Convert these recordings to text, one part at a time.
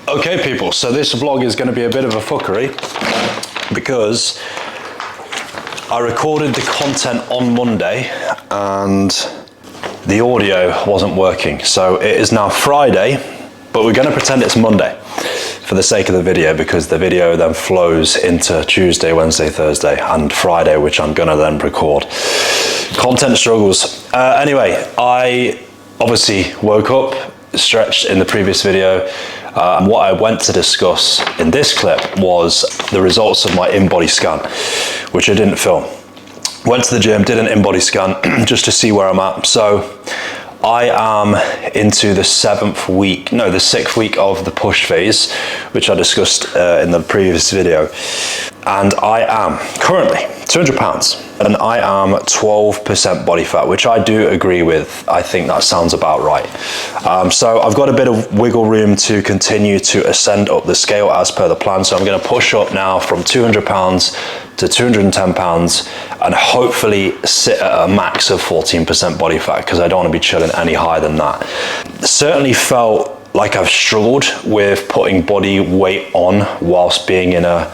Okay people, so this vlog is going to be a bit of a fuckery because I recorded the content on Monday and the audio wasn't working. So it is now Friday, but we're going to pretend it's Monday for the sake of the video, because the video then flows into Tuesday, Wednesday, Thursday and Friday, which I'm going to then record. Content struggles. Anyway, I obviously woke up, stretched in the previous video, and what I went to discuss in this clip was the results of my in-body scan, which I didn't film. Went to the gym, did an in-body scan just to see where I'm at. So I am into the sixth week of the push phase, which I discussed in the previous video. And I am currently 200 pounds and I am 12% body fat, which I do agree with. I think that sounds about right. So I've got a bit of wiggle room to continue to ascend up the scale as per the plan. So I'm going to push up now from 200 pounds to 210 pounds and hopefully sit at a max of 14% body fat, because I don't want to be chilling any higher than that. Certainly felt like I've struggled with putting body weight on whilst being in a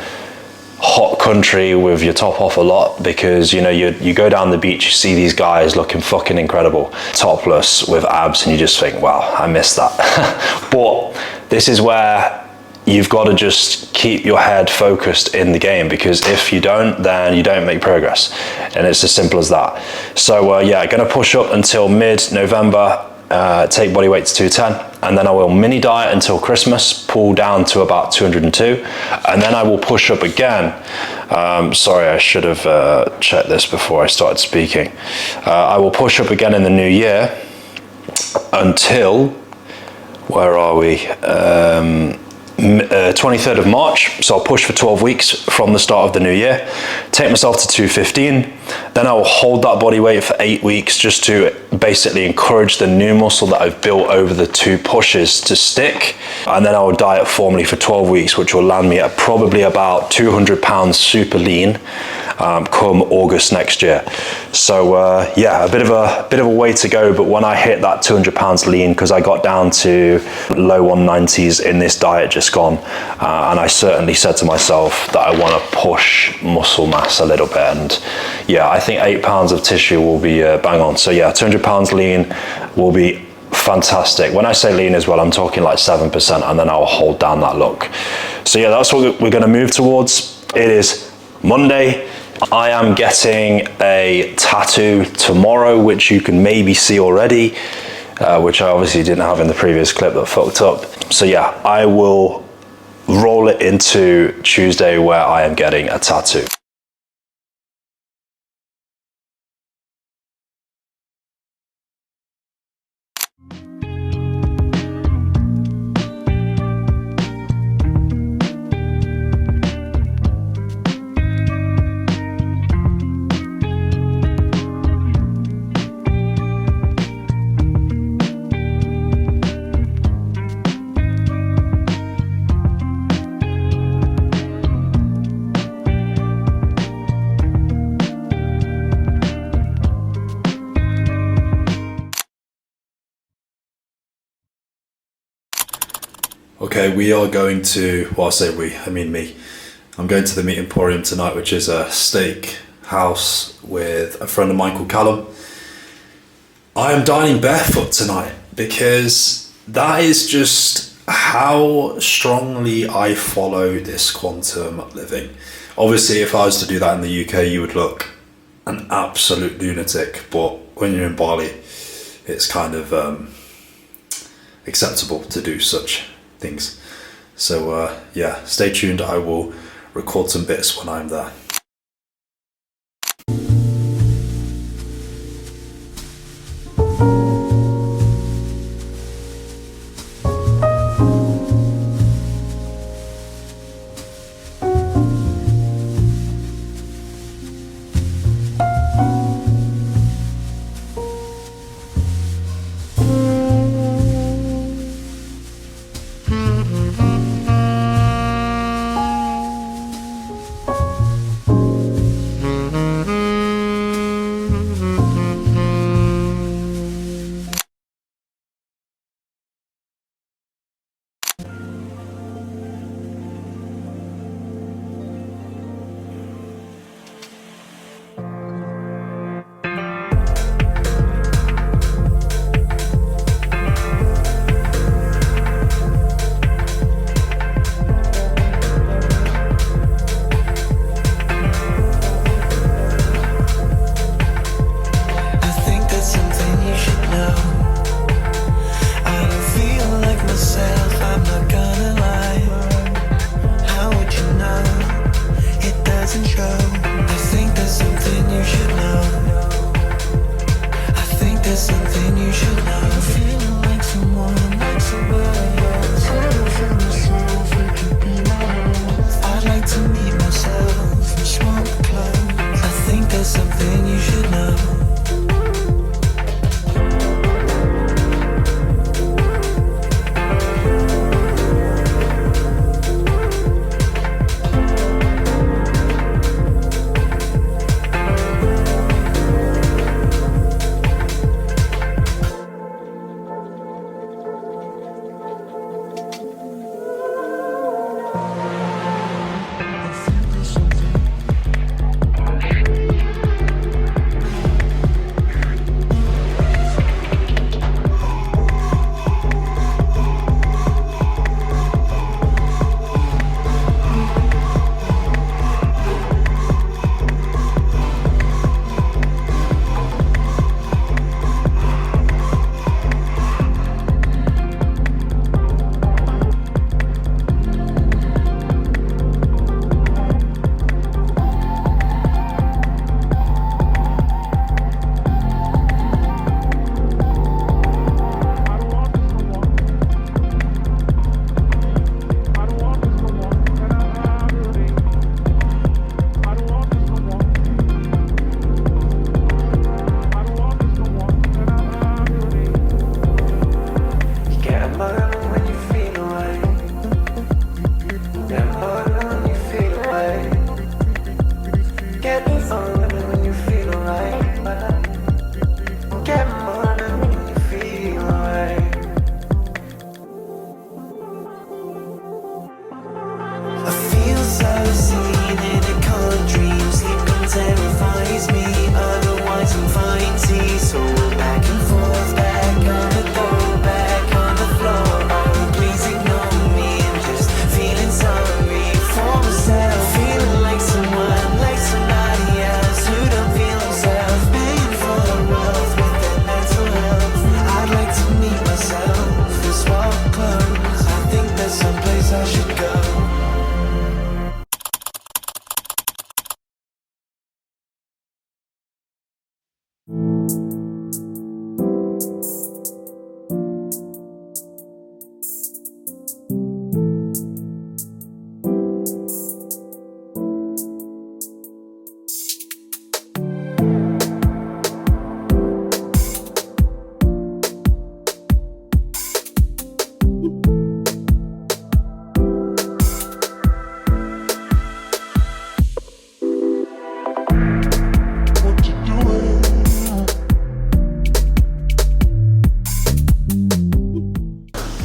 hot country with your top off a lot, because you go down the beach, you see these guys looking fucking incredible, topless with abs, and you just think, wow, I missed that. But this is where you've got to just keep your head focused in the game, because if you don't, then you don't make progress, and it's as simple as that. So yeah, gonna push up until mid-November, take body weight to 210, and then I will mini diet until Christmas, pull down to about 202, and then I will push up again. Sorry, I should have checked this before I started speaking. I will push up again in the new year until, where are we? 23rd of March, so I'll push for 12 weeks from the start of the new year, take myself to 215, then I will hold that body weight for 8 weeks just to basically encourage the new muscle that I've built over the 2 pushes to stick, and then I will diet formally for 12 weeks, which will land me at probably about 200 pounds super lean come August next year. So yeah, a bit of a way to go, but when I hit that 200 pounds lean, because I got down to low 190s in this diet just gone, and I certainly said to myself that I want to push muscle mass a little bit, and yeah, I think 8 pounds of tissue will be bang on. So yeah, 200 pounds lean will be fantastic. When I say lean as well, I'm talking like 7%, and then I'll hold down that look. So yeah, that's what we're going to move towards. It is Monday. I am getting a tattoo tomorrow, which you can maybe see already, which I obviously didn't have in the previous clip that fucked up. So yeah, I will roll it into Tuesday where I am getting a tattoo. Okay, we are going to, well I say we, I mean me. I'm going to the meat Emporium tonight, which is a steak house with a friend of mine called Callum. I am dining barefoot tonight because that is just how strongly I follow this quantum living. Obviously, if I was to do that in the UK, you would look an absolute lunatic, but when you're in Bali, it's kind of acceptable to do such things. So yeah, stay tuned. I will record some bits when I'm there.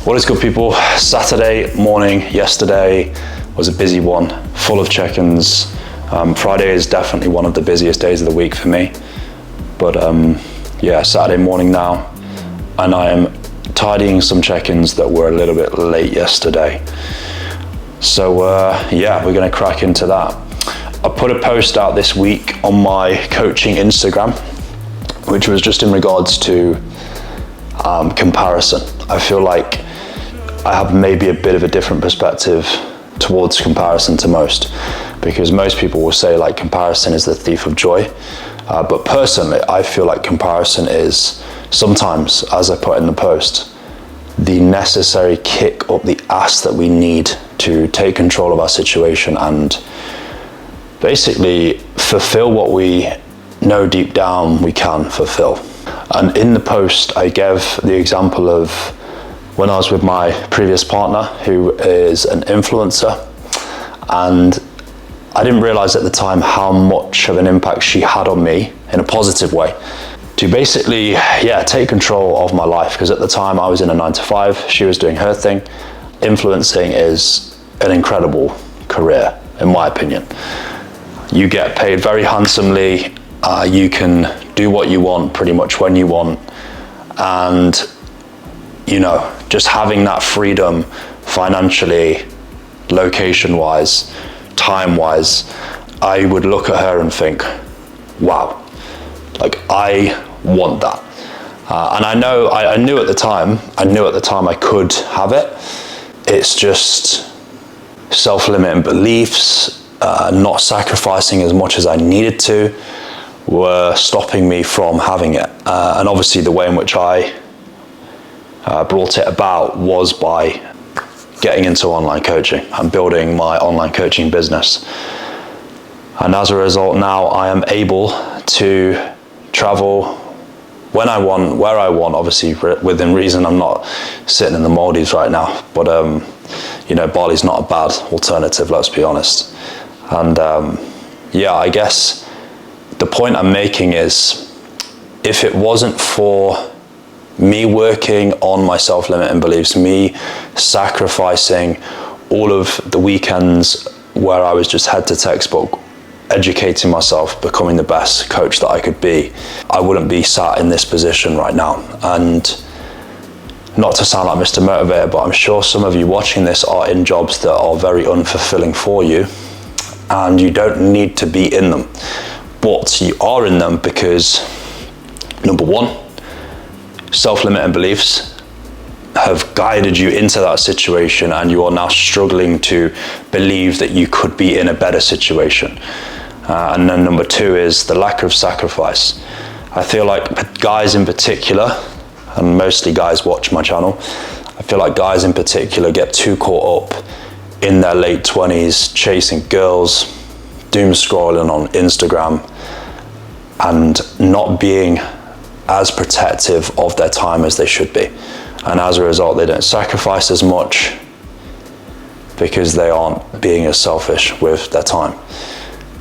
What is good, people? Saturday morning yesterday was a busy one, full of check-ins. Friday is definitely one of the busiest days of the week for me. But yeah, Saturday morning now, and I am tidying some check-ins that were a little bit late yesterday. So yeah, we're gonna crack into that. I put a post out this week on my coaching Instagram, which was just in regards to comparison. I feel like I have maybe a bit of a different perspective towards comparison to most, because most people will say like comparison is the thief of joy. But personally, I feel like comparison is sometimes, as I put in the post, the necessary kick up the ass that we need to take control of our situation and basically fulfill what we know deep down we can fulfill. And in the post, I gave the example of when I was with my previous partner, who is an influencer, and I didn't realize at the time how much of an impact she had on me in a positive way to basically, yeah, take control of my life. Because at the time I was in a 9-to-5, she was doing her thing. Influencing is an incredible career, in my opinion. You get paid very handsomely. You can do what you want pretty much when you want. And, you know, just having that freedom financially, location-wise, time-wise, I would look at her and think, wow, like I want that. And I knew at the time I could have it. It's just self-limiting beliefs, not sacrificing as much as I needed to, were stopping me from having it. And obviously the way in which I brought it about was by getting into online coaching and building my online coaching business. And as a result, now I am able to travel when I want, where I want, obviously within reason. I'm not sitting in the Maldives right now, but you know, Bali's not a bad alternative, let's be honest. And yeah, I guess the point I'm making is, if it wasn't for me working on my self-limiting beliefs, me sacrificing all of the weekends where I was just head to textbook, educating myself, becoming the best coach that I could be, I wouldn't be sat in this position right now. And not to sound like Mr. Motivator, but I'm sure some of you watching this are in jobs that are very unfulfilling for you, and you don't need to be in them. But you are in them because, number one, self-limiting beliefs have guided you into that situation, and you are now struggling to believe that you could be in a better situation. And then number two is the lack of sacrifice. I feel like guys in particular, and mostly guys watch my channel, I feel like guys in particular get too caught up in their late 20s chasing girls, doom scrolling on Instagram, and not being as protective of their time as they should be. And as a result, they don't sacrifice as much because they aren't being as selfish with their time.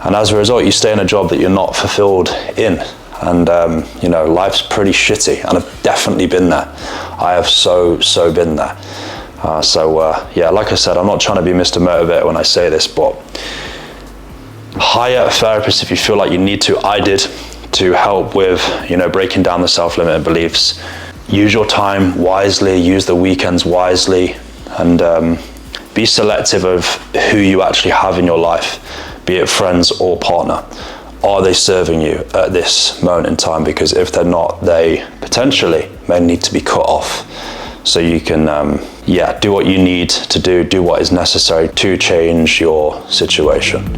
And as a result, you stay in a job that you're not fulfilled in. And you know, life's pretty shitty, and I've definitely been there. I have so been there. Yeah, like I said, I'm not trying to be Mr. Motivator when I say this, but hire a therapist if you feel like you need to. I did, to help with, you know, breaking down the self-limiting beliefs. Use your time wisely, use the weekends wisely, and be selective of who you actually have in your life, be it friends or partner. Are they serving you at this moment in time? Because if they're not, they potentially may need to be cut off. So you can, yeah, do what you need to do what is necessary to change your situation.